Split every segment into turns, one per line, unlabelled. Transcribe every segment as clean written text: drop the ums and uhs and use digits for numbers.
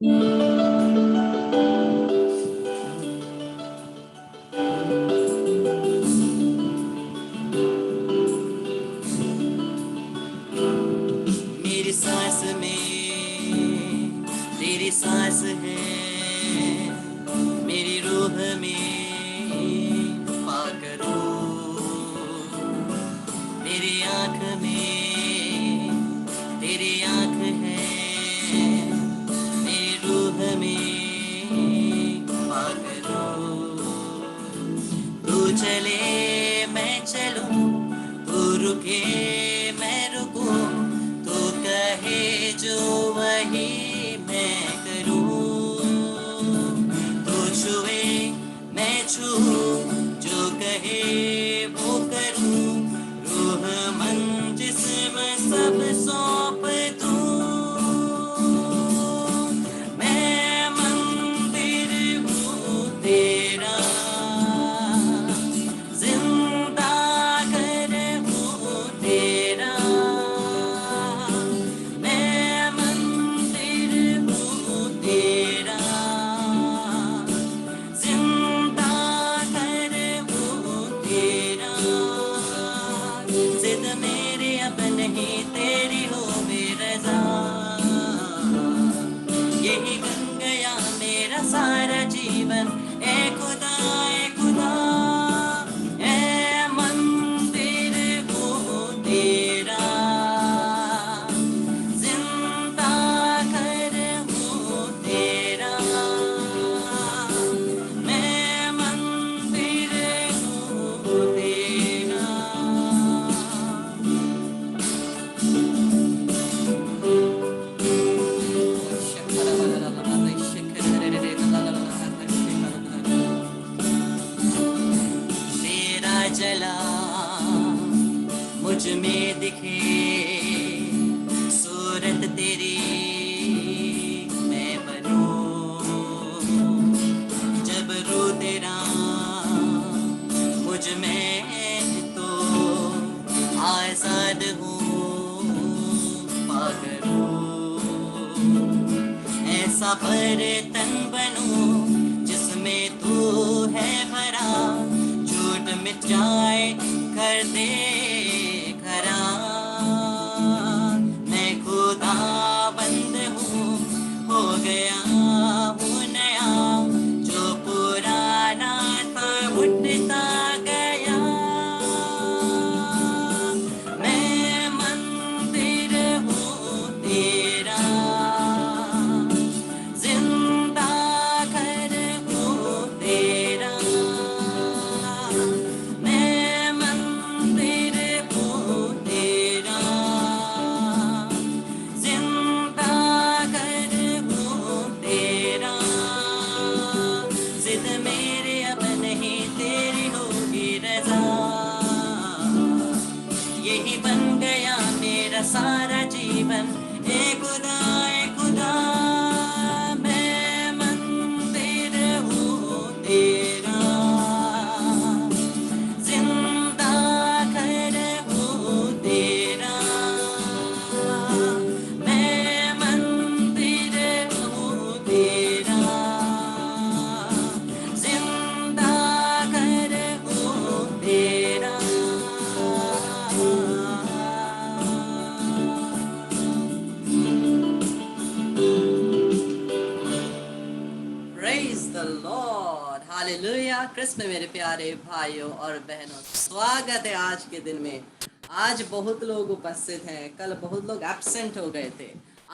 मेरी सांस में तेरी सांस है, मेरी रूह में पा करो, मेरी आँख में तेरी आँख है, मेरी रूह में पा करो। तू चले मैं चलूं, तू रुके मैं रुकूं, तू कहे जो वही मैं करूं। तू छुए मैं छूऊं, जो कहे वो करूं, रूह मन जिस्म सब सौंप दूं। मैं मंदिर हूँ तेरा, जिंदा घर हूँ तेरा। मैं मंदिर हूँ तेरा, जिंदा घर हूँ तेरा। जिद मेरी अब नहीं तेरी हो बेरज़ा, यही बन गया मेरा सारा जीवन। ए खुदा ए खुदा, ए मंदिर हूँ तेरा, जिंदा घर हूँ तेरा। मैं मंदिर हूँ तेरा। तेरा जला मुझ में दिखे, सूरत तेरी मैं बनूं। जब रू तेरा मुझ में तो आजाद हूँ पागल हूँ। ऐसा बर्तन बनूं जिसमें तू है भरा, झूठ मिट जाए कर दे खरा। मैं खुदा बंद हूँ, हो गया हूँ नया, जो पुराना था उठता गया। मैं मंदिर हूँ तेरा, जिंदा घर हूँ तेरा। मैं मंदिर हूँ तेरा, जिंदा घर हूँ तेरा। जिद मेरे अब नहीं तेरी होगी रज़ा, यही बन गया मेरा सारा जीवन। ए खुदा ए खुदा, मैं मंदिर हूँ तेरा, जिंदा घर हूँ तेरा। मैं मंदिर हूँ तेरा, जिंदा घर हूँ तेरा। Praise the Lord, Hallelujah। Krishna में मेरे प्यारे भाइयों और बहनों, स्वागत है आज के दिन में। आज बहुत लोग उपस्थित हैं, कल बहुत लोग एब्सेंट हो गए थे।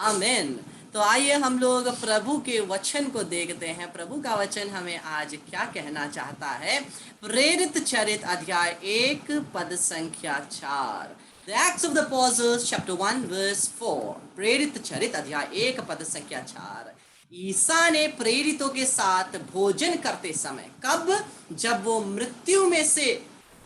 आमीन। तो आइए हम लोग प्रभु के वचन को देखते हैं। प्रभु का वचन हमें आज क्या कहना चाहता है। प्रेरित चरित अध्याय 1 पद संख्या 4। The Acts of the Apostles chapter 1 verse 4। प्रेरित चरित अध्याय 1 पद संख्या 4। ईसा ने प्रेरितों के साथ भोजन करते समय, कब? जब वो मृत्यु में से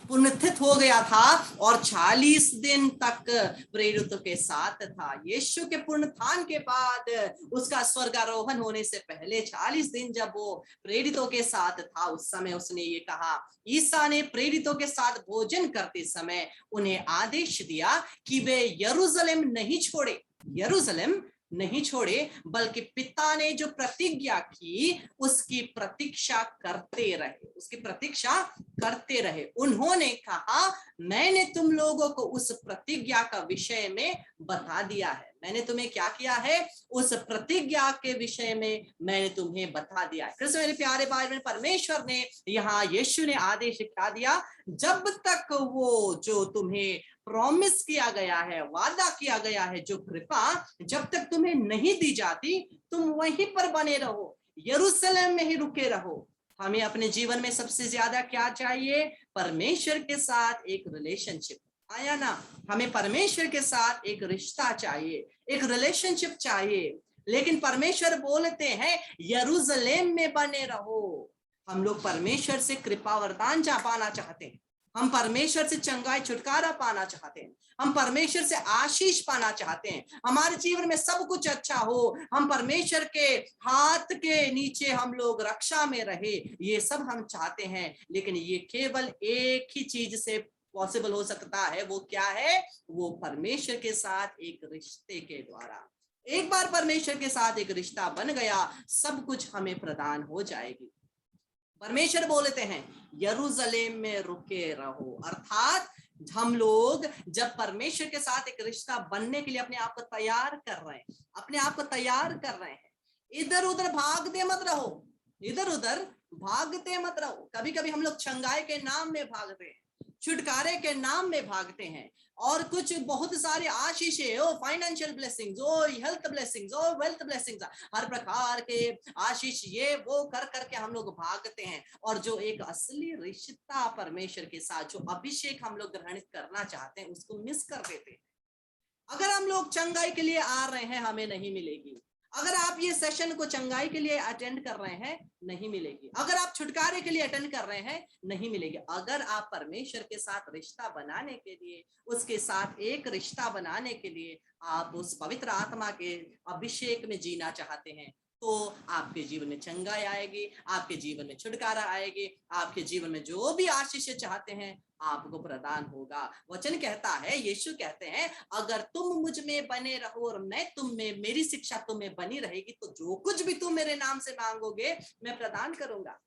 पुनरुत्थित हो गया था और 40 दिन तक प्रेरितों के साथ था। यीशु के पुनरुत्थान के बाद, उसका स्वर्गारोहण होने से पहले 40 दिन जब वो प्रेरितों के साथ था, उस समय उसने ये कहा। ईसा ने प्रेरितों के साथ भोजन करते समय उन्हें आदेश दिया कि वे यरूशलेम नहीं छोड़े, यरूशलेम नहीं छोड़े, बल्कि पिता ने जो प्रतिज्ञा की उसकी प्रतीक्षा करते रहे, उसकी प्रतीक्षा करते रहे। उन्होंने कहा, मैंने तुम लोगों को उस प्रतिज्ञा का विषय में बता दिया है, मैंने तुम्हें क्या किया है, उस प्रतिज्ञा के विषय में मैंने तुम्हें बता दिया है। कृष्ण मेरे प्यारे भाई बहन, परमेश्वर ने यहाँ यीशु ने आदेश क्या दिया, जब तक वो जो तुम्हें प्रॉमिस किया गया है, वादा किया गया है, जो कृपा जब तक तुम्हें नहीं दी जाती, तुम वहीं पर बने रहो, यरूशलेम में ही रुके रहो। हमें अपने जीवन में सबसे ज्यादा क्या चाहिए, परमेश्वर के साथ एक रिलेशनशिप, आया ना, हमें परमेश्वर के साथ एक रिश्ता चाहिए, एक रिलेशनशिप चाहिए। लेकिन परमेश्वर बोलते हैं यरूशलेम में बने रहो। हम लोग परमेश्वर से कृपा वरदान पाना चाहते हैं, हम परमेश्वर से चंगाई छुटकारा पाना चाहते हैं, हम परमेश्वर से आशीष पाना चाहते हैं, हमारे जीवन में सब कुछ अच्छा हो, हम परमेश्वर के हाथ के नीचे हम लोग रक्षा में रहे, ये सब हम चाहते हैं। लेकिन ये केवल एक ही चीज से पॉसिबल हो सकता है, वो क्या है, वो परमेश्वर के साथ एक रिश्ते के द्वारा। एक बार परमेश्वर के साथ एक रिश्ता बन गया, सब कुछ हमें प्रदान हो जाएगी। परमेश्वर बोलते हैं यरूशलेम में रुके रहो, अर्थात हम लोग जब परमेश्वर के साथ एक रिश्ता बनने के लिए अपने आप को तैयार कर रहे हैं, अपने आप को तैयार कर रहे हैं, इधर उधर भागते मत रहो, इधर उधर भागते मत रहो। कभी कभी हम लोग चंगाई के नाम में भागते हैं, छुटकारे के नाम में भागते हैं, और कुछ बहुत सारे आशीषें, oh financial blessings, oh health blessings, oh wealth blessings, हर प्रकार के आशीष ये वो कर करके हम लोग भागते हैं। और जो एक असली रिश्ता परमेश्वर के साथ, जो अभिषेक हम लोग ग्रहण करना चाहते हैं, उसको मिस कर देते हैं। अगर हम लोग चंगाई के लिए आ रहे हैं, हमें नहीं मिलेगी। अगर आप ये सेशन को चंगाई के लिए अटेंड कर रहे हैं, नहीं मिलेगी। अगर आप छुटकारे के लिए अटेंड कर रहे हैं, नहीं मिलेगी। अगर आप परमेश्वर के साथ रिश्ता बनाने के लिए, उसके साथ एक रिश्ता बनाने के लिए आप उस पवित्र आत्मा के अभिषेक में जीना चाहते हैं, तो आपके जीवन में चंगाई आएगी, आपके जीवन में छुटकारा आएगी, आपके जीवन में जो भी आशीष चाहते हैं आपको प्रदान होगा। वचन कहता है, यीशु कहते हैं, अगर तुम मुझ में बने रहो और मैं तुम में, मेरी शिक्षा तुम में बनी रहेगी, तो जो कुछ भी तुम मेरे नाम से मांगोगे मैं प्रदान करूंगा।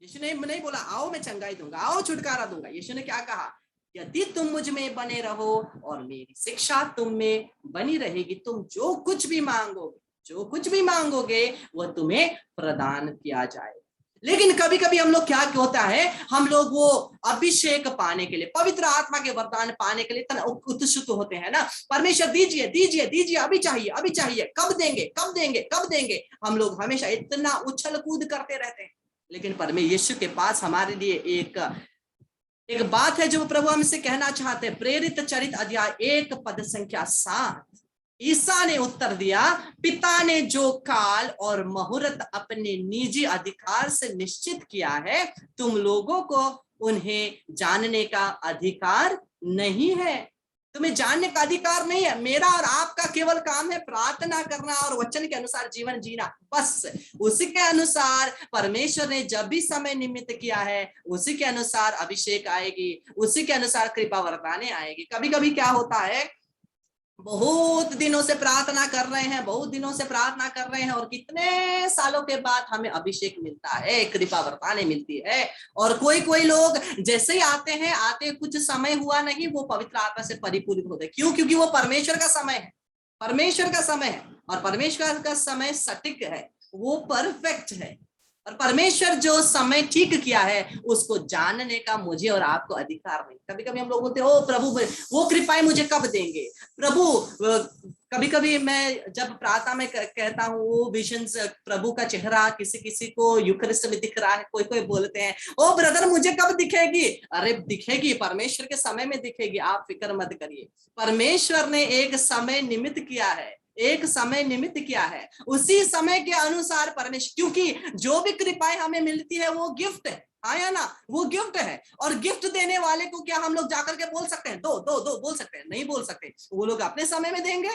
यीशु ने नहीं बोला आओ मैं चंगाई दूंगा, आओ छुटकारा दूंगा। यीशु ने क्या कहा, यदि तुम मुझ में बने रहो और मेरी शिक्षा तुम में बनी रहेगी, तुम जो कुछ भी मांगोगे, जो कुछ भी मांगोगे वो तुम्हें प्रदान किया जाएगा। लेकिन कभी कभी हम लोग क्या होता है, हम लोग वो अभिषेक पाने के लिए, पवित्र आत्मा के वरदान पाने के लिए इतना उत्सुक होते हैं ना, परमेश्वर दीजिए दीजिए दीजिए, अभी चाहिए अभी चाहिए, कब देंगे कब देंगे कब देंगे, हम लोग हमेशा इतना उछल कूद करते रहते हैं। लेकिन परमेश्वर यीशु के पास हमारे लिए एक बात है जो प्रभु हमसे कहना चाहते हैं। प्रेरित चरित अध्याय 1 पद संख्या 7, ईसा ने उत्तर दिया, पिता ने जो काल और मुहूर्त अपने निजी अधिकार से निश्चित किया है, तुम लोगों को उन्हें जानने का अधिकार नहीं है। तुम्हें जानने का अधिकार नहीं है। मेरा और आपका केवल काम है प्रार्थना करना और वचन के अनुसार जीवन जीना, बस उसी के अनुसार परमेश्वर ने जब भी समय निमित्त किया है, उसी के अनुसार अभिषेक आएगी, उसी के अनुसार कृपा वरदानें आएगी। कभी कभी क्या होता है, बहुत दिनों से प्रार्थना कर रहे हैं, बहुत दिनों से प्रार्थना कर रहे हैं, और कितने सालों के बाद हमें अभिषेक मिलता है, कृपा वरदानें मिलती है। और कोई लोग जैसे ही आते हैं, आते कुछ समय हुआ नहीं, वो पवित्र आत्मा से परिपूरित होते। क्यों? क्योंकि वो परमेश्वर का समय है, परमेश्वर का समय है, और परमेश्वर का समय सटीक है, वो परफेक्ट है। और परमेश्वर जो समय ठीक किया है उसको जानने का मुझे और आपको अधिकार नहीं। कभी कभी हम लोग बोलते हैं, ओ प्रभु वो कृपाएं मुझे कब देंगे प्रभु। कभी कभी मैं जब प्रार्थना में कहता हूँ, वो विजन्स, प्रभु का चेहरा किसी किसी को यूकरिस्ट में दिख रहा है, कोई बोलते हैं, ओ ब्रदर मुझे कब दिखेगी। अरे दिखेगी, परमेश्वर के समय में दिखेगी, आप फिक्र मत करिए। परमेश्वर ने एक समय निमित्त किया है, एक समय निमित्त किया है, उसी समय के अनुसार परमेश्वर, क्योंकि जो भी कृपाएं हमें मिलती है वो गिफ्ट है, आया ना, वो गिफ्ट है। और गिफ्ट देने वाले को क्या हम लोग जाकर के बोल सकते हैं, दो दो दो बोल सकते हैं? नहीं बोल सकते। वो लोग अपने समय में देंगे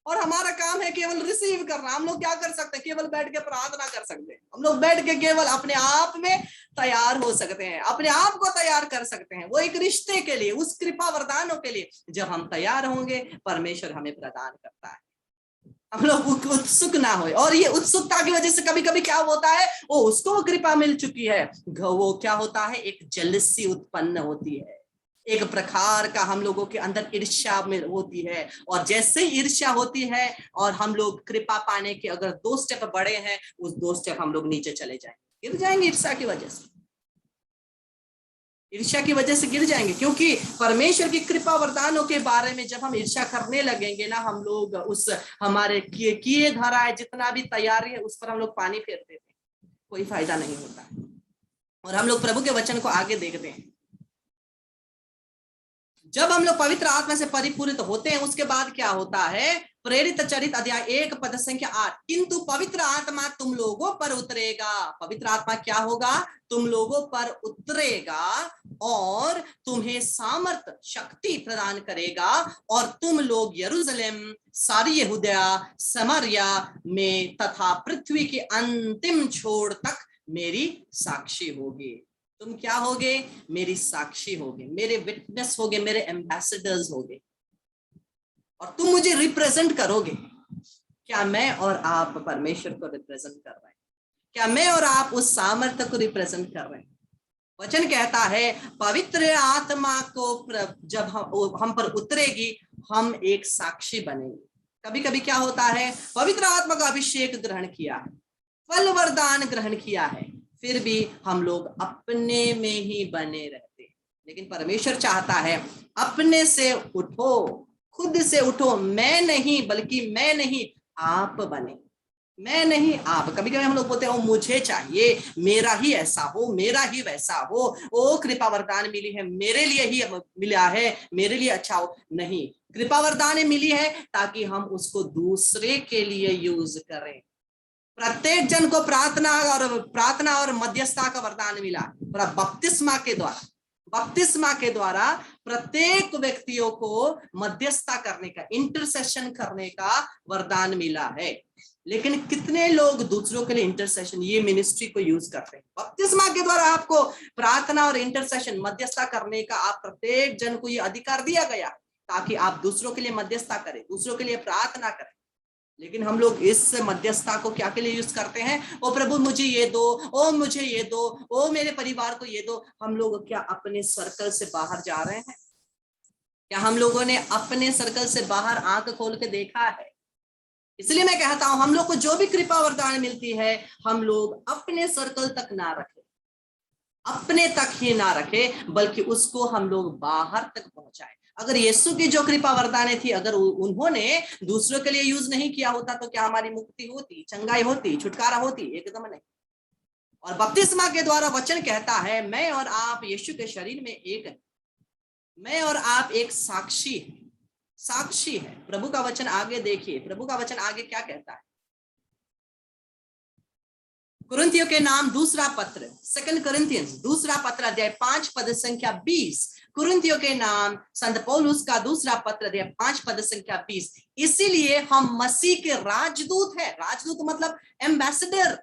और हमारा काम है केवल रिसीव करना। हम लोग क्या कर सकते हैं, केवल बैठ के प्रार्थना कर सकते हैं। हम लोग बैठ के केवल अपने आप में तैयार हो सकते हैं, अपने आप को तैयार कर सकते हैं, वो एक रिश्ते के लिए, उस कृपा वरदानों के लिए। जब हम तैयार होंगे, परमेश्वर हमें प्रदान करता है। हम लोग उत्सुक ना हो। और ये उत्सुकता की वजह से कभी कभी क्या होता है, वो उसको वो कृपा मिल चुकी है, वो क्या होता है, एक जेलसी उत्पन्न होती है, एक प्रकार का हम लोगों के अंदर ईर्ष्या में होती है। और जैसे ही ईर्ष्या होती है और हम लोग कृपा पाने के अगर 2 स्टेप बढ़े हैं, उस 2 स्टेप हम लोग नीचे चले जाएंगे, गिर जाएंगे ईर्ष्या की वजह से, ईर्ष्या की वजह से गिर जाएंगे। क्योंकि परमेश्वर की कृपा वरदानों के बारे में जब हम ईर्ष्या करने लगेंगे ना, हम लोग उस हमारे किए धरा है जितना भी तैयारी है उस पर हम लोग पानी फेर देते हैं, कोई फायदा नहीं होता है। और हम लोग प्रभु के वचन को आगे देखते हैं, जब हम लोग पवित्र आत्मा से परिपूरित होते हैं उसके बाद क्या होता है, प्रेरित चरित अध्याय 1 पद संख्या 8, किंतु पवित्र आत्मा तुम लोगों पर उतरेगा। पवित्र आत्मा क्या होगा, तुम लोगों पर उतरेगा और तुम्हें सामर्थ शक्ति प्रदान करेगा, और तुम लोग यरूशलेम, सारी यहूदिया, समरिया में तथा पृथ्वी के अंतिम छोर तक मेरी साक्षी होगी। तुम क्या होगे, मेरी साक्षी होगे, मेरे विटनेस होगे, मेरे एम्बेसडर्स होगे, और तुम मुझे रिप्रेजेंट करोगे। क्या मैं और आप परमेश्वर को रिप्रेजेंट कर रहे हैं? क्या मैं और आप उस सामर्थ्य को रिप्रेजेंट कर रहे हैं? वचन कहता है पवित्र आत्मा को जब हम पर उतरेगी, हम एक साक्षी बनेंगे। कभी कभी क्या होता है, पवित्र आत्मा का अभिषेक ग्रहण किया है, फल वरदान ग्रहण किया है, फिर भी हम लोग अपने में ही बने रहते हैं। लेकिन परमेश्वर चाहता है अपने से उठो, खुद से उठो, मैं नहीं, बल्कि मैं नहीं आप बने, मैं नहीं आप। कभी कभी हम लोग बोलते हैं मुझे चाहिए, मेरा ही ऐसा हो, मेरा ही वैसा हो, ओ कृपा वरदान मिली है मेरे लिए ही मिला है, मेरे लिए अच्छा हो। नहीं, कृपा वरदान मिली है ताकि हम उसको दूसरे के लिए यूज करें। प्रत्येक जन को प्रार्थना और मध्यस्थता का वरदान मिला बपतिस्मा के द्वारा। बपतिस्मा के द्वारा प्रत्येक व्यक्तियों को मध्यस्थता करने का, इंटरसेशन करने का वरदान मिला है। लेकिन कितने लोग दूसरों के लिए इंटरसेशन, ये मिनिस्ट्री को यूज करते हैं? बपतिस्मा के द्वारा आपको प्रार्थना और इंटरसेशन, मध्यस्थता करने का आप प्रत्येक जन को ये अधिकार दिया गया ताकि आप दूसरों के लिए मध्यस्थता करें, दूसरों के लिए प्रार्थना करें। लेकिन हम लोग इस मध्यस्थता को क्या के लिए यूज करते हैं, ओ प्रभु मुझे ये दो, ओ मुझे ये दो, ओ मेरे परिवार को ये दो। हम लोग क्या अपने सर्कल से बाहर जा रहे हैं? क्या हम लोगों ने अपने सर्कल से बाहर आंख खोल के देखा है? इसलिए मैं कहता हूं हम लोग को जो भी कृपा वरदान मिलती है, हम लोग अपने सर्कल तक ना रखें, अपने तक ही ना रखे, बल्कि उसको हम लोग बाहर तक पहुंचाए। अगर यीशु की जो कृपा वरदाने थी, अगर उन्होंने दूसरों के लिए यूज नहीं किया होता तो क्या हमारी मुक्ति होती, चंगाई होती, छुटकारा होती? एकदम नहीं। और बपतिस्मा के द्वारा वचन कहता है मैं और आप यीशु के शरीर में एक है, मैं और आप एक साक्षी है, साक्षी है। प्रभु का वचन आगे देखिए, प्रभु का वचन आगे क्या कहता है। कुरिन्थियों के नाम दूसरा पत्र, 2 Corinthians दूसरा पत्र अध्याय 5 पद संख्या 20। कुरिन्थियों के नाम संत पौलुस का दूसरा पत्र अध्याय 5 पद संख्या 20। इसीलिए हम मसीह के राजदूत है। राजदूत मतलब एम्बेसडर,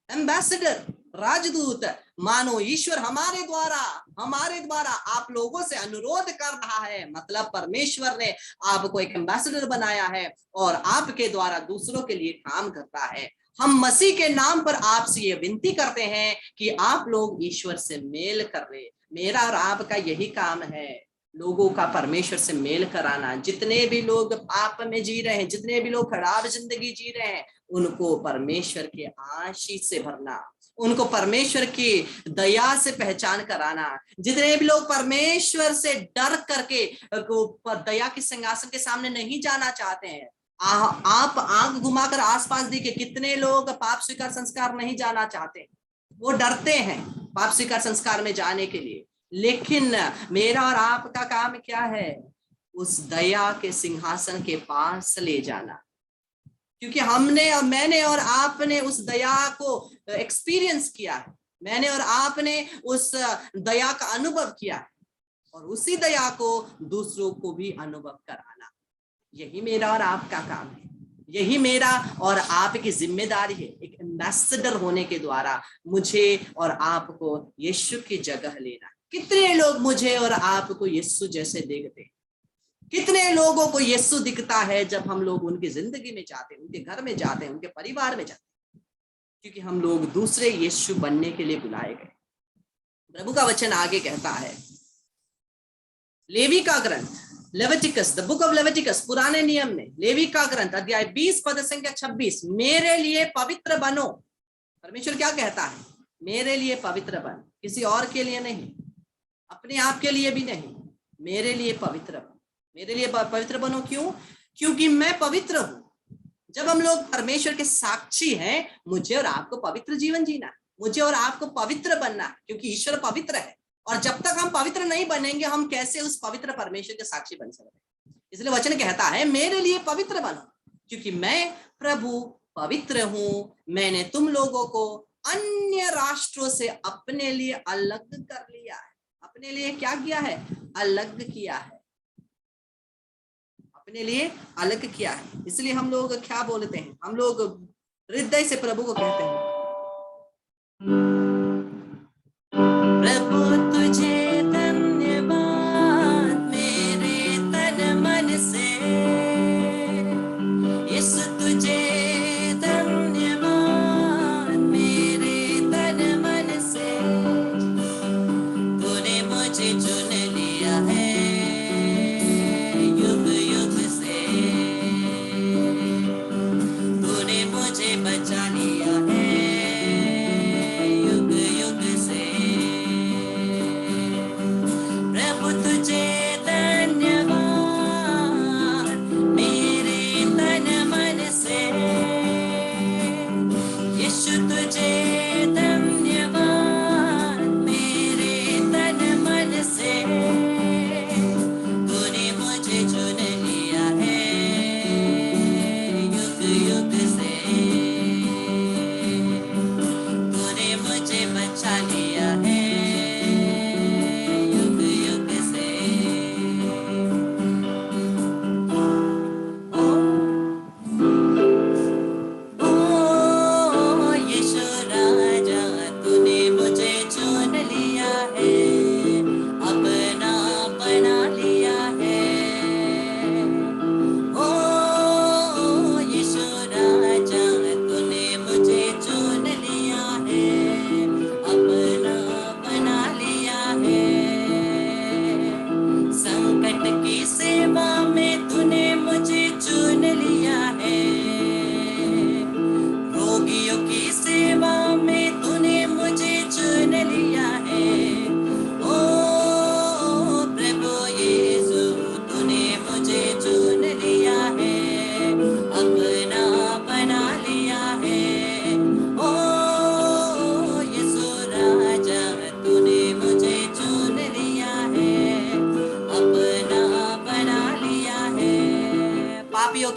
एम्बेसडर, राजदूत। मानो ईश्वर हमारे द्वारा आप लोगों से अनुरोध कर रहा है, मतलब परमेश्वर ने आपको एक एम्बेसडर बनाया है और आपके द्वारा दूसरों के लिए काम करता है। हम मसीह के नाम पर आपसे ये विनती करते हैं कि आप लोग ईश्वर से मेल कर रहे। मेरा और आपका यही काम है, लोगों का परमेश्वर से मेल कराना। जितने भी लोग पाप में जी रहे हैं, जितने भी लोग खराब जिंदगी जी रहे हैं, उनको परमेश्वर के आशीष से भरना, उनको परमेश्वर की दया से पहचान कराना। जितने भी लोग परमेश्वर से डर करके दया के सिंहासन के सामने नहीं जाना चाहते हैं, आप आंख घुमाकर आसपास देखिए, कितने लोग पाप स्वीकार संस्कार नहीं जाना चाहते, वो डरते हैं पाप स्वीकार संस्कार में जाने के लिए। लेकिन मेरा और आपका काम क्या है? उस दया के सिंहासन के पास ले जाना, क्योंकि हमने और मैंने और आपने उस दया को एक्सपीरियंस किया है, मैंने और आपने उस दया का अनुभव किया है, और उसी दया को दूसरों को भी अनुभव कराना, यही मेरा और आपका काम है, यही मेरा और आपकी जिम्मेदारी है। एक एम्बेसडर होने के द्वारा मुझे और आपको यीशु की जगह लेना। कितने लोग मुझे और आपको यीशु जैसे देखते हैं? कितने लोगों को यीशु दिखता है जब हम लोग उनकी जिंदगी में जाते हैं, उनके घर में जाते हैं, उनके परिवार में जाते हैं, क्योंकि हम लोग दूसरे यीशु बनने के लिए बुलाए गए। प्रभु का वचन आगे कहता है, लेवी का ग्रंथ, Leviticus, the book of Leviticus, पुराने नियम में लेवी का ग्रंथ अध्याय 20 पद संख्या 26, मेरे लिए पवित्र बनो। परमेश्वर क्या कहता है? मेरे लिए पवित्र बन, किसी और के लिए नहीं, अपने आप के लिए भी नहीं, मेरे लिए पवित्र बनो। मेरे लिए पवित्र बनो क्यों? क्योंकि मैं पवित्र हूं। जब हम लोग परमेश्वर के साक्षी हैं, मुझे और आपको पवित्र जीवन जीना, मुझे और आपको पवित्र बनना, क्योंकि ईश्वर पवित्र है। और जब तक हम पवित्र नहीं बनेंगे, हम कैसे उस पवित्र परमेश्वर के साक्षी बन सकते हैं? इसलिए वचन कहता है, मेरे लिए पवित्र बनो, क्योंकि मैं प्रभु पवित्र हूं। मैंने तुम लोगों को अन्य राष्ट्रों से अपने लिए अलग कर लिया है। अपने लिए क्या किया है? अलग किया है, अपने लिए अलग किया है। इसलिए हम लोग क्या बोलते हैं? हम लोग हृदय से प्रभु को कहते हैं, प्रभु तुझे धन्यवाद मेरे तन मन से, यीशु तुझे धन्यवाद मेरे तन मन से। तूने मुझे चुन लिया है युग युग से, तूने मुझे बचा लिया है युग युग से। प्रभु तुझे धन्यवाद मेरे तन मन से, यीशु तुझे धन्यवाद मेरे तन मन से। तूने मुझे चुन लिया है युग युग से, तूने मुझे बचा लिया है युग युग से। ओ यीशु राजा, तूने मुझे चुन लिया है, अपना बना लिया है। ओ यीशु राजा, तूने मुझे चुन लिया है, अपना बना लिया है। संकट की सेवा में तूने मुझे चुन लिया है, रोगियों की सेवा में तूने मुझे चुन लिया है। ओ प्रभु यीशु, तूने मुझे चुन लिया है, अपना बना लिया है। ओ यीशु राजा, तूने मुझे चुन लिया है, अपना बना लिया है। पापियों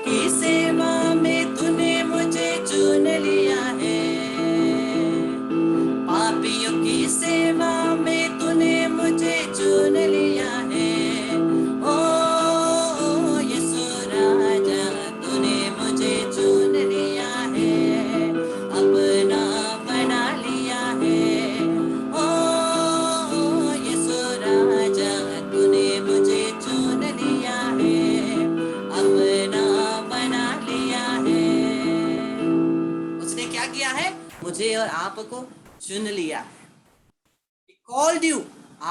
की सेवा में तूने मुझे चुन लिया है, पापियों की सेवा में तूने मुझे चुन लिया है। ओ यीशु राजा, तूने मुझे चुन लिया है, अपना बना लिया है। ओ यीशु राजा, तूने मुझे चुन लिया है, अपना बना लिया है। उसने क्या किया है? मुझे और आपको चुन लिया है। He called you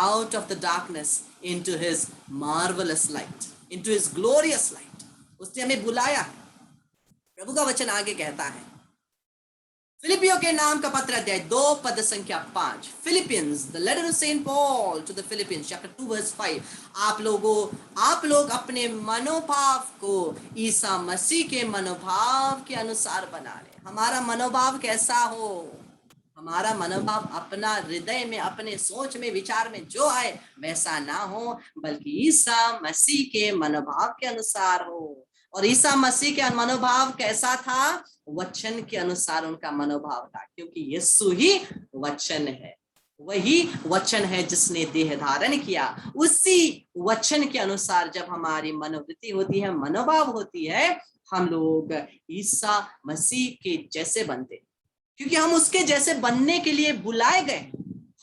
out of the darkness into his marvelous light, into his glorious light. उसने हमें बुलाया है। प्रभु का वचन आगे कहता है, फिलिपियों के नाम का पत्र अध्याय 2 पद संख्या 5, Philippians, the letter of Saint Paul to the Philippians chapter 2 verse 5। आप लोग अपने मनोभाव को ईसा मसीह के मनोभाव के अनुसार बना ले। हमारा मनोभाव कैसा हो? हमारा मनोभाव अपना हृदय में, अपने सोच में, विचार में जो आए वैसा ना हो, बल्कि ईसा मसीह के मनोभाव के अनुसार हो। और ईसा मसीह के मनोभाव कैसा था? वचन के अनुसार उनका मनोभाव था, क्योंकि यीशु ही वचन है। वही वचन है जिसने देह धारण किया। उसी वचन के अनुसार जब हमारी मनोवृत्ति होती है, मनोभाव होती है, हम लोग ईसा मसीह के जैसे बनते, क्योंकि हम उसके जैसे बनने के लिए बुलाए गए।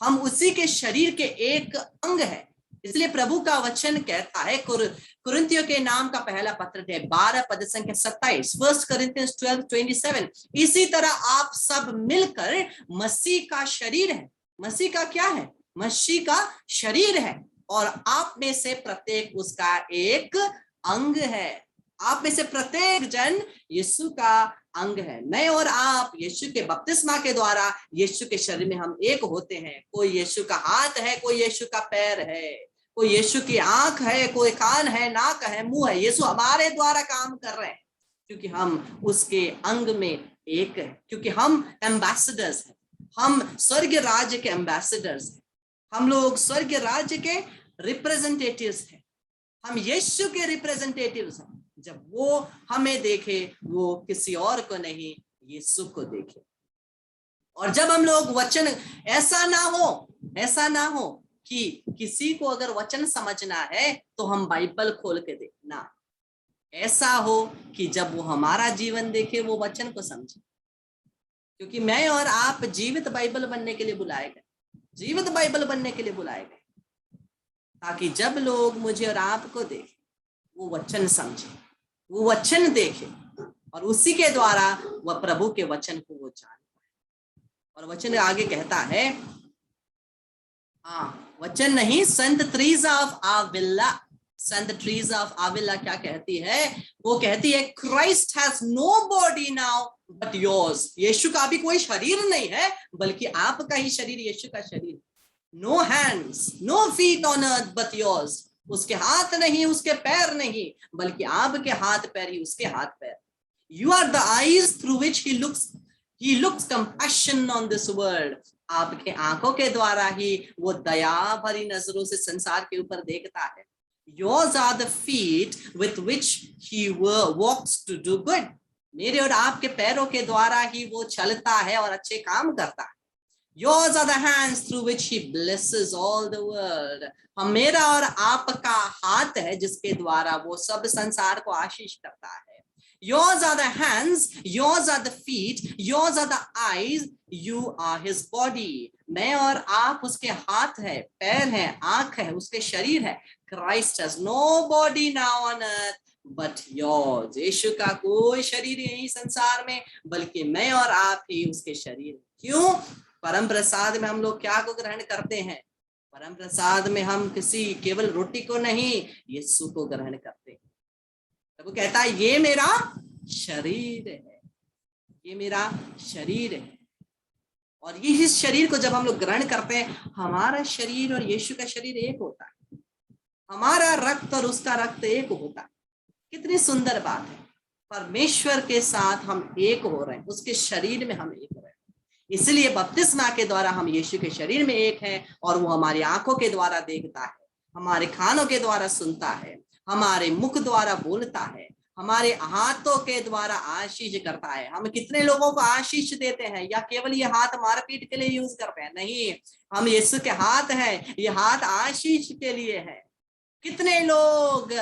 हम उसी के शरीर के एक अंग है। इसलिए प्रभु का वचन कहता है, कुरिन्थियों के नाम का पहला पत्र है 12 पद संख्या 27, 1 Corinthians 12:27, इसी तरह आप सब मिलकर मसीह का शरीर है। मसीह का क्या है? मसीह का शरीर है, और आप में से प्रत्येक उसका एक अंग है। आप में से प्रत्येक जन यीशु का अंग है। मैं और आप यीशु के बपतिस्मा के द्वारा यीशु के शरीर में हम एक होते हैं। कोई यीशु का हाथ है, कोई यीशु का पैर है, कोई यीशु की आंख है, कोई कान है, नाक है, मुंह है। यीशु हमारे द्वारा काम कर रहे हैं क्योंकि हम उसके अंग में एक है, क्योंकि हम एम्बेसडर्स हैं। हम स्वर्ग राज्य के एम्बेसडर्स हैं। हम लोग स्वर्ग राज्य के रिप्रेजेंटेटिव्स हैं। हम यीशु के रिप्रेजेंटेटिव्स हैं। जब वो हमें देखे, वो किसी और को नहीं, यीशु को देखे। और जब हम लोग वचन, ऐसा ना हो कि किसी को अगर वचन समझना है तो हम बाइबल खोल के देखना, ऐसा हो कि जब वो हमारा जीवन देखे वो वचन को समझे। क्योंकि मैं और आप जीवित बाइबल बनने के लिए बुलाए गए, जीवित बाइबल बनने के लिए बुलाए गए, ताकि जब लोग मुझे और आपको देखें वो वचन समझे, वो वचन देखे, और उसी के द्वारा वह प्रभु के वचन को वो जान पाए। और वचन आगे कहता है, वचन नहीं, संत Teresa of आविला, Sant Teresa of आविला क्या कहती है? वो कहती है, Christ has no body now but yours. यीशु का भी कोई शरीर नहीं है, बल्कि आपका ही शरीर यीशु का शरीर। No hands, no feet on earth but yours. उसके हाथ नहीं, उसके पैर नहीं, बल्कि आपके हाथ पैर ही उसके हाथ पैर। You are the eyes through which he looks compassion on this world. आपके आंखों के द्वारा ही वो दया भरी नजरों से संसार के ऊपर देखता है। Yours are the feet with which he walks to do good. मेरे और आपके पैरों के द्वारा ही वो चलता है और अच्छे काम करता है। Yours are the hands through which he blesses all the world. हम, मेरा और आपका हाथ है जिसके द्वारा वो सब संसार को आशीष करता है। Yours are the hands, yours are the feet, yours are the eyes, you are his body. मैं और आप उसके हाथ है, पैर है, आंख है, उसके शरीर है। Christ has no body now on earth but yours. यीशु का कोई शरीर नहीं संसार में, बल्कि मैं और आप ही उसके शरीर। क्यों? परम प्रसाद में हम लोग क्या को ग्रहण करते हैं? परम प्रसाद में हम किसी केवल रोटी को नहीं, यीशु को ग्रहण करते हैं। तो वो कहता है, ये मेरा शरीर है, ये मेरा शरीर है। और ये इस शरीर को जब हम लोग ग्रहण करते हैं, हमारा शरीर और यीशु का शरीर एक होता है। हमारा रक्त और उसका रक्त एक होता है। कितनी सुंदर बात है। परमेश्वर के साथ हम एक हो रहे हैं, उसके शरीर में हम एक हो रहे हैं। इसलिए बपतिस्मा के द्वारा हम यीशु के शरीर में एक हैं, और वो हमारी आंखों के द्वारा देखता है, हमारे कानों के द्वारा सुनता है, हमारे मुख द्वारा बोलता है, हमारे हाथों के द्वारा आशीष करता है। हम कितने लोगों को आशीष देते हैं, या केवल ये हाथ मारपीट के लिए यूज करते हैं? नहीं, हम यीशु के हाथ हैं, ये हाथ आशीष के लिए है। कितने लोग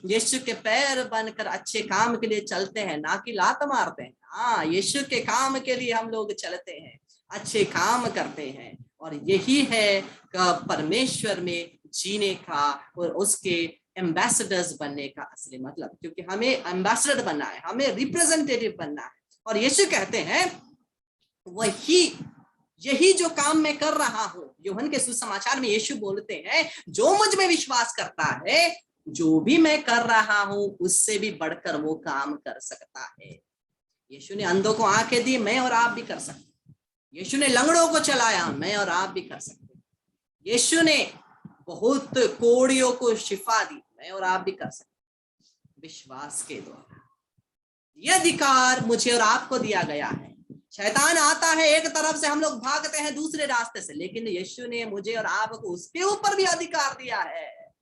यीशु के पैर बनकर अच्छे काम के लिए चलते हैं, ना कि लात मारते हैं। हाँ, यीशु के काम के लिए हम लोग चलते हैं, अच्छे काम करते हैं। और यही है परमेश्वर में जीने का और उसके एम्बेसडर्स बनने का असली मतलब। क्योंकि हमें एम्बेसडर बनना है, हमें रिप्रेजेंटेटिव बनना है। और यीशु कहते हैं, यही जो काम मैं कर रहा हूं, यूहन्ना के सुसमाचार में यीशु बोलते हैं, जो मुझ में विश्वास करता है, जो भी मैं कर रहा हूं उससे भी बढ़कर वो काम कर सकता है। यीशु ने अंधों को आंखें दी, मैं और आप भी कर सकते। यीशु ने लंगड़ों को चलाया, मैं और आप भी कर सकते। यीशु ने बहुत कोड़ियों को शिफा दी, मैं और आप भी कर सकते, विश्वास के द्वारा। ये अधिकार मुझे और आपको दिया गया है। शैतान आता है एक तरफ से, हम लोग भागते हैं दूसरे रास्ते से, लेकिन यीशु ने मुझे और आपको उसके ऊपर भी अधिकार दिया है।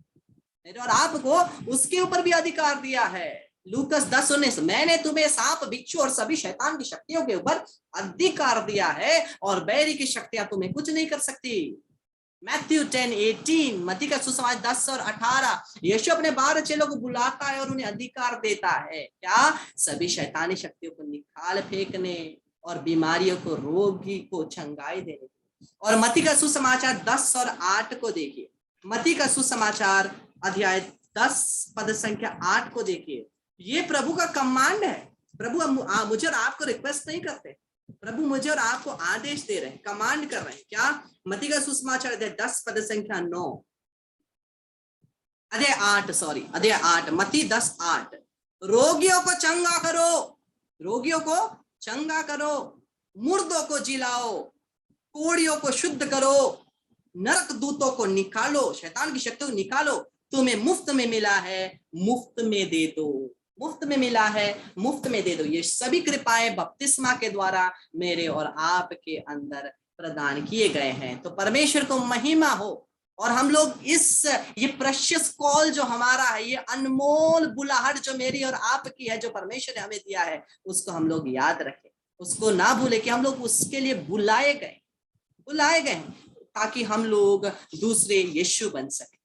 मेरे और आपको उसके ऊपर भी अधिकार दिया है। लूकस 10:19, मैंने तुम्हें सांप, बिच्छू और सभी शैतान की शक्तियों के ऊपर अधिकार दिया है, और बैरी की शक्तियां तुम्हें कुछ नहीं कर सकती। मैथ्यू 10:18, मत्ती का सुसमाचार 10 और 18, यीशु अपने 12 चेलों को बुलाता है और उन्हें अधिकार देता है। क्या? सभी शैतानी शक्तियों को निकाल फेंकने और बीमारियों को, रोगी को चंगाई देने। और मत्ती का सुसमाचार 10 और 8 को देखिए। मत्ती का सुसमाचार अध्याय 10 पद संख्या 8 को देखिए। ये प्रभु का कमांड है। प्रभु मुझे और आपको रिक्वेस्ट नहीं करते, प्रभु मुझे और आपको आदेश दे रहे हैं, कमांड कर रहे हैं। क्या? मत्ती का सुसमाचार अध्याय 10 पद संख्या 9, अध्याय 8 मत्ती 10:8। रोगियों को चंगा करो, रोगियों को चंगा करो, मुर्दों को जिलाओ, कोड़ियों को शुद्ध करो, नरक दूतों को निकालो, शैतान की शक्तियों को निकालो। तुम्हें मुफ्त में मिला है, मुफ्त में दे दो। मुफ्त में मिला है, मुफ्त में दे दो। ये सभी कृपाएं बपतिस्मा के द्वारा मेरे और आपके अंदर प्रदान किए गए हैं। तो परमेश्वर को महिमा हो। और हम लोग ये प्रेशियस कॉल जो हमारा है, ये अनमोल बुलाहट जो मेरी और आपकी है, जो परमेश्वर ने हमें दिया है, उसको हम लोग याद रखें, उसको ना भूले कि हम लोग उसके लिए बुलाए गए हैं, ताकि हम लोग दूसरे यीशु बन सके।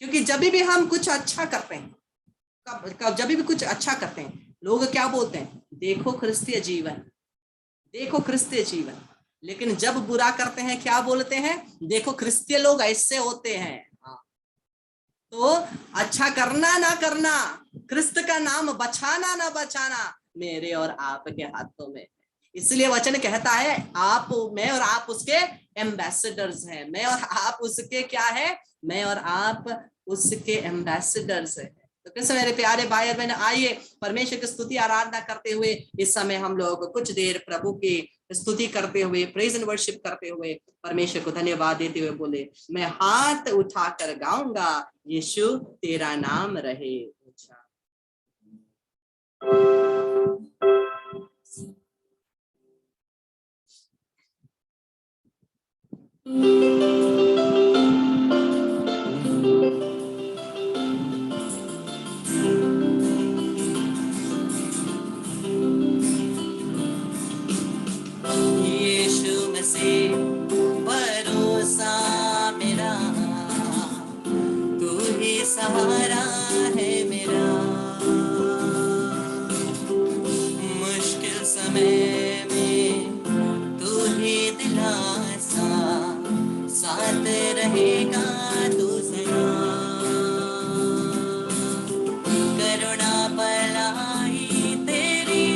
क्योंकि जब भी हम कुछ अच्छा करते हैं, जब भी कुछ अच्छा करते हैं, लोग क्या बोलते हैं? देखो ख्रिस्तीय जीवन, देखो ख्रिस्तीय जीवन। लेकिन जब बुरा करते हैं, क्या बोलते हैं? देखो ख्रिस्तीय लोग ऐसे होते हैं। तो अच्छा करना ना करना, क्रिस्त का नाम बचाना ना बचाना, मेरे और आपके हाथों में। इसलिए वचन कहता है, मैं और आप उसके एम्बेसडर्स हैं। मैं और आप उसके क्या है? मैं और आप उसके एम्बेसडर्स हैं। तो कैसे मेरे प्यारे भाई और बहन, आइए परमेश्वर की स्तुति आराधना करते हुए इस समय हम लोग कुछ देर प्रभु की स्तुति करते हुए, प्रेज एंड वर्शिप करते हुए, परमेश्वर को धन्यवाद देते हुए बोले, मैं हाथ उठाकर गाऊंगा, यीशु तेरा नाम रहे ऊंचा। यीशु मसीह भरोसा मेरा, तू ही सहारा है मेरा। मुश्किल समय में तू ही दिलासा, साथ रहेगा तू सदा। करुणा भलाई तेरी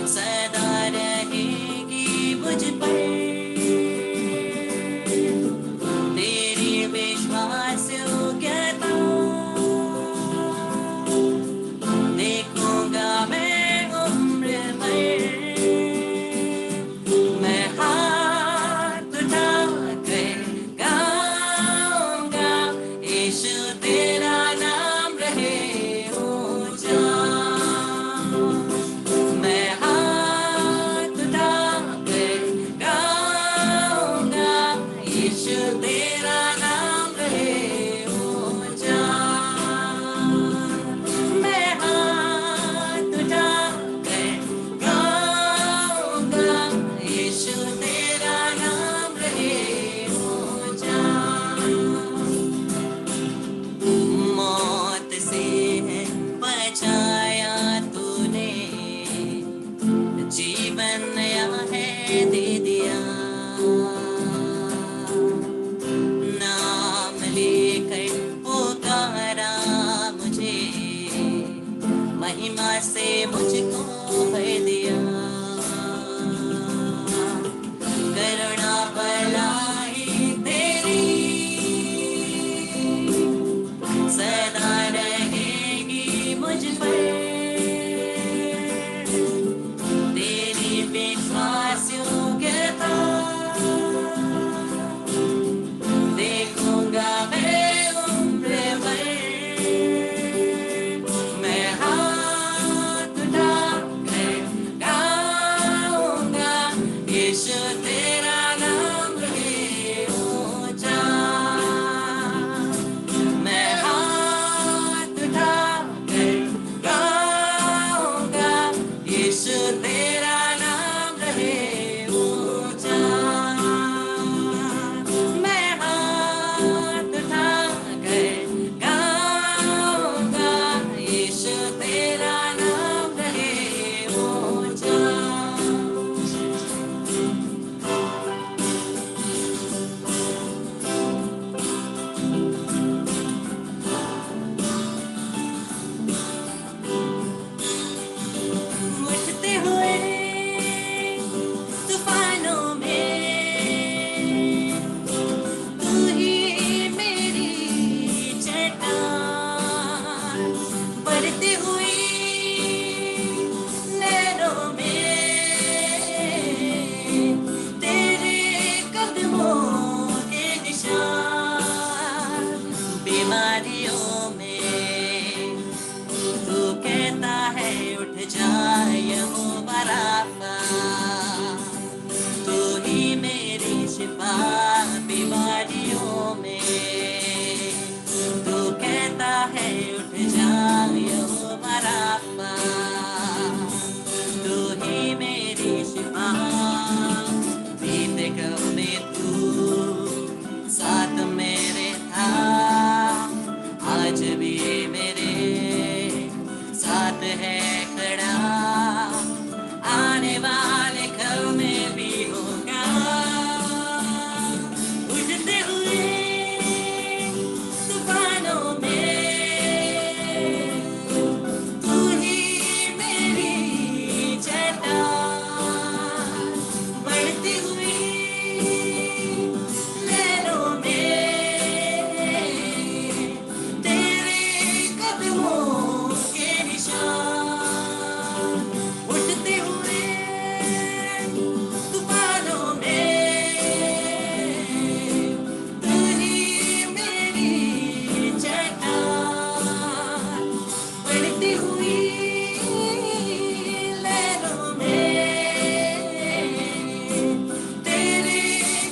सदा रहेगी मुझ पर, तेरी विश्वास योग्यता देखूंगा मैं उम्र भर। मैं हाथ उठाकर गाऊंगा, यीशु तेरा नाम रहे ऊंचा। मैं हाथ उठाकर गाऊंगा, यीशु तेरा नाम रहे ऊंचा। मैं हाथ उठाकर गाऊंगा, यीशु तेरा नाम रहे ऊंचा। मौत से है बचाया तूने, जीवन नया है दे दिया। नाम लेकर पुकारा मुझे, महिमा से मुझको भर दिया। करुणा भलाई तेरी सदा रहेगी मुझ पर, तेरी विश्वास योग्यता देखूंगा मैं उम्र भर। मैं हाथ उठाकर गाऊंगा, यीशु तेरा नाम रहे ऊंचा। मैं हाथ उठाकर गाऊंगा, बढ़ती हुई नैनों में तेरे कदमों के निशान, बीमारियों में तू कहता है उठ जाए यहोवा राफा, तू ही मेरी शिफा बीमारियों में, तू कहता है उठ जाए यहोवा राफा, तू ही मेरी शिफा। बीते कल में तू साथ मेरे था, आज भी मेरे साथ है खड़ा, आने वाले कल में भी होगा। उठते हुए तूफानों में तू ही मेरी चट्टान, बढ़ती हुई लहरों में तेरे कदमों के निशान, उठते हुए तूफानों में तू ही मेरी चट्टान, बढ़ती हुई लहरों में तेरे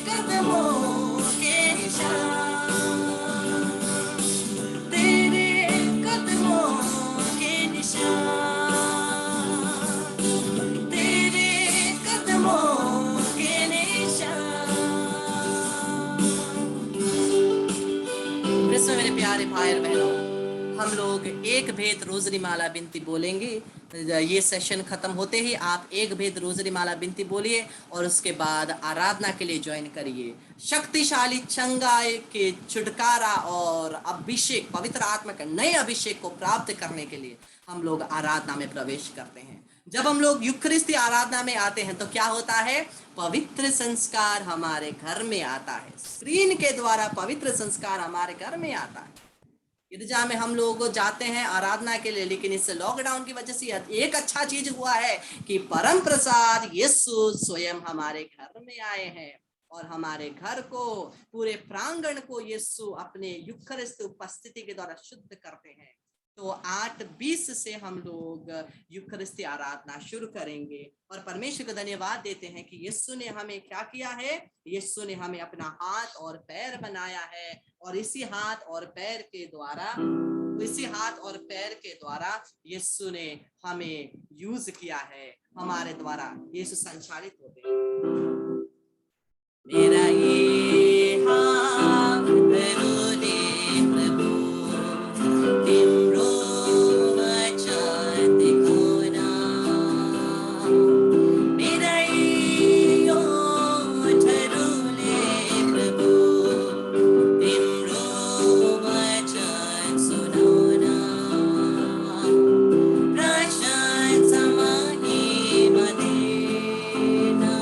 कदमों के निशान, तेरे कदमों के निशान, तेरे कदमों के निशान। कृष्ण मेरे प्यारे भाई और बहनों, हम लोग एक भेद रोजरी माला बिनती बोलेंगे। ये सेशन खत्म होते ही आप एक भेद रोजरी माला बिनती बोलिए और उसके बाद आराधना के लिए ज्वाइन करिए। शक्तिशाली चंगाई के छुटकारा और अभिषेक, पवित्र आत्मा के नए अभिषेक को प्राप्त करने के लिए हम लोग आराधना में प्रवेश करते हैं। जब हम लोग यूखरिस्ती आराधना में आते हैं तो क्या होता है? पवित्र संस्कार हमारे घर में आता है। स्क्रीन के द्वारा पवित्र संस्कार हमारे घर में आता है। गिरजा में हम लोग जाते हैं आराधना के लिए, लेकिन इस लॉकडाउन की वजह से एक अच्छा चीज हुआ है कि परम प्रसाद यीशु स्वयं हमारे घर में आए हैं और हमारे घर को, पूरे प्रांगण को यीशु अपने यूखरिस्त उपस्थिति के द्वारा शुद्ध करते हैं। तो 8:20 से हम लोग यूखरिस्ती आराधना शुरू करेंगे और परमेश्वर को धन्यवाद देते हैं कि यीशु ने हमें क्या किया है? यीशु ने हमें अपना हाथ और पैर बनाया है और इसी हाथ और पैर के द्वारा यीशु ने हमें यूज किया है, हमारे द्वारा यीशु संचालित होते हैं। मेरा ये हाथ धरो दे प्रभु, तिम्रो वचन दिखाना, मेरा ये ओठ धरो ले प्रभु, तिम्रो वचन सुनाना, प्रशंसा महिमा देना,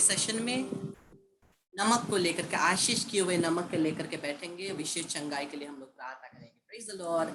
सेशन में नमक को लेकर के, आशीष किए हुए नमक को लेकर के बैठेंगे। विशेष चंगाई के लिए हम लोग प्रार्थना करेंगे। Praise the Lord.